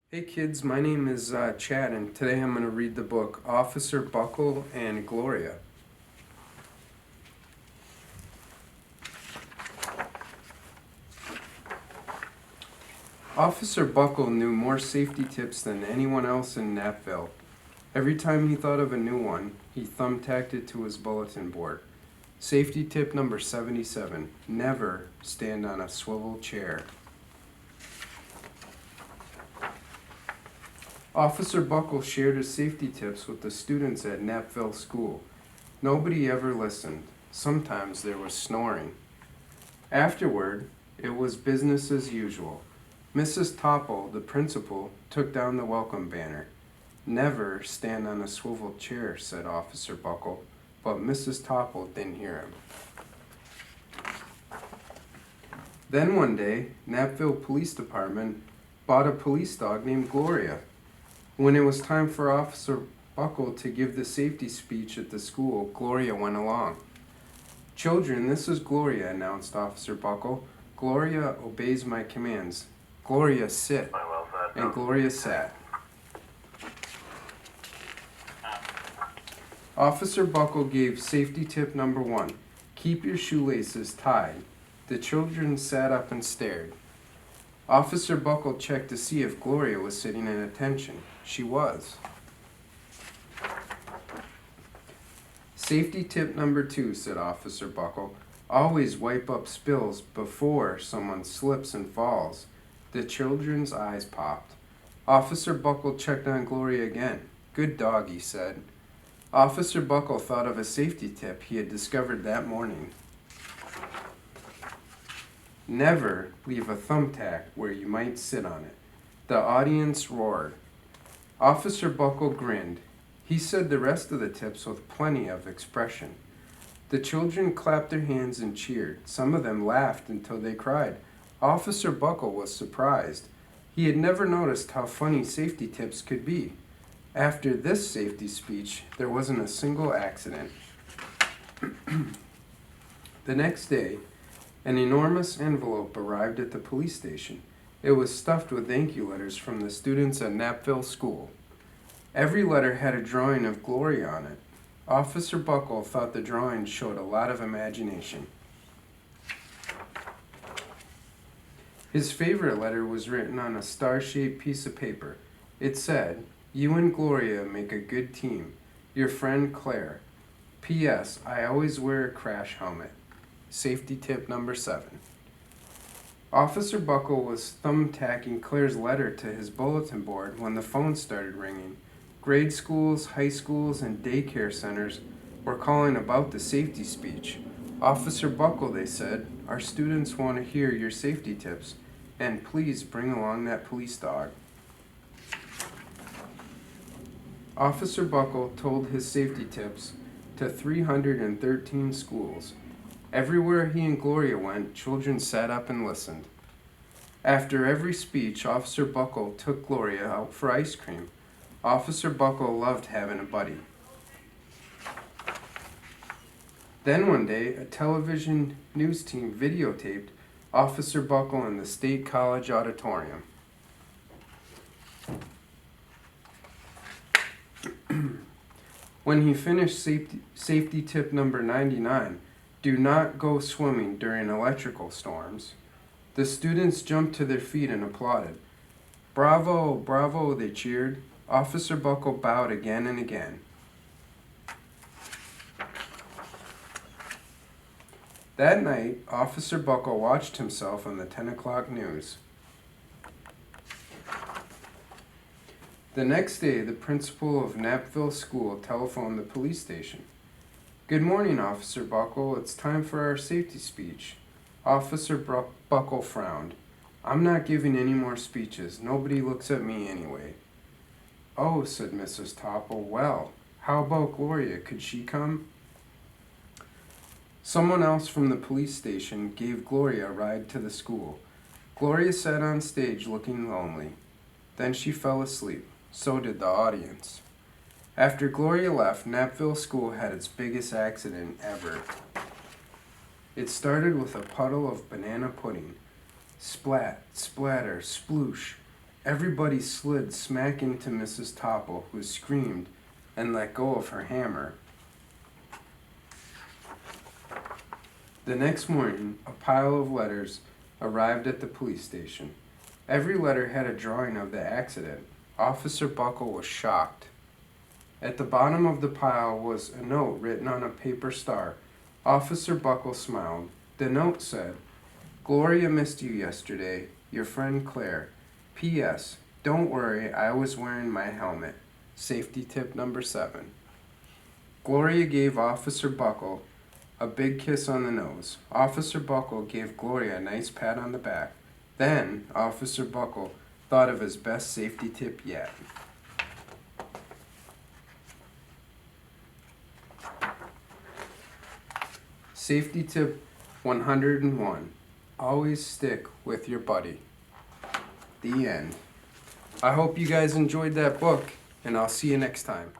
Hey kids, my name is Chad, and today I'm going to read the book Officer Buckle and Gloria. Officer Buckle knew more safety tips than anyone else in Napville. Every time he thought of a new one, he thumbtacked it to his bulletin board. Safety tip number 77, never stand on a swivel chair. Officer Buckle shared his safety tips with the students at Napville School. Nobody ever listened. Sometimes there was snoring. Afterward, it was business as usual. Mrs. Topple, the principal, took down the welcome banner. Never stand on a swivel chair, said Officer Buckle, but Mrs. Topple didn't hear him. Then one day, Napville Police Department bought a police dog named Gloria. When it was time for Officer Buckle to give the safety speech at the school, Gloria went along. "Children, this is Gloria," announced Officer Buckle. "Gloria obeys my commands. Gloria, sit." And Gloria sat. Officer Buckle gave safety tip number 1, keep your shoelaces tied. The children sat up and stared. Officer Buckle checked to see if Gloria was sitting at attention. She was. Safety tip number 2, said Officer Buckle. Always wipe up spills before someone slips and falls. The children's eyes popped. Officer Buckle checked on Gloria again. Good dog, he said. Officer Buckle thought of a safety tip he had discovered that morning. Never leave a thumbtack where you might sit on it. The audience roared. Officer Buckle grinned. He said the rest of the tips with plenty of expression. The children clapped their hands and cheered. Some of them laughed until they cried. Officer Buckle was surprised. He had never noticed how funny safety tips could be. After this safety speech, there wasn't a single accident. The next day, an enormous envelope arrived at the police station. It was stuffed with thank you letters from the students at Napville School. Every letter had a drawing of Gloria on it. Officer Buckle thought the drawing showed a lot of imagination. His favorite letter was written on a star-shaped piece of paper. It said, "You and Gloria make a good team. Your friend Claire. P.S. I always wear a crash helmet." Safety tip number 7. Officer Buckle was thumbtacking Claire's letter to his bulletin board when the phone started ringing. Grade schools, high schools, and daycare centers were calling about the safety speech. "Officer Buckle," they said, "our students want to hear your safety tips, and please bring along that police dog." Officer Buckle told his safety tips to 313 schools. Everywhere he and Gloria went, children sat up and listened. After every speech, Officer Buckle took Gloria out for ice cream. Officer Buckle loved having a buddy. Then one day, a television news team videotaped Officer Buckle in the State College auditorium. When he finished safety tip number 99, do not go swimming during electrical storms, the students jumped to their feet and applauded. "Bravo, bravo," they cheered. Officer Buckle bowed again and again. That night, Officer Buckle watched himself on the 10 o'clock news. The next day, the principal of Napville School telephoned the police station. "Good morning, Officer Buckle. It's time for our safety speech." Officer Buckle frowned. "I'm not giving any more speeches. Nobody looks at me anyway." "Oh," said Mrs. Topple. "Well, how about Gloria? Could she come?" Someone else from the police station gave Gloria a ride to the school. Gloria sat on stage looking lonely. Then she fell asleep. So did the audience. After Gloria left, Napville School had its biggest accident ever. It started with a puddle of banana pudding. Splat, splatter, sploosh. Everybody slid smack into Mrs. Topple, who screamed and let go of her hammer. The next morning, a pile of letters arrived at the police station. Every letter had a drawing of the accident. Officer Buckle was shocked. At the bottom of the pile was a note written on a paper star. Officer Buckle smiled. The note said, "Gloria missed you yesterday. Your friend Claire. P.S. Don't worry, I was wearing my helmet. Safety tip number 7. Gloria gave Officer Buckle a big kiss on the nose. Officer Buckle gave Gloria a nice pat on the back. Then Officer Buckle thought of his best safety tip yet. Safety tip 101. Always stick with your buddy. The end. I hope you guys enjoyed that book, and I'll see you next time.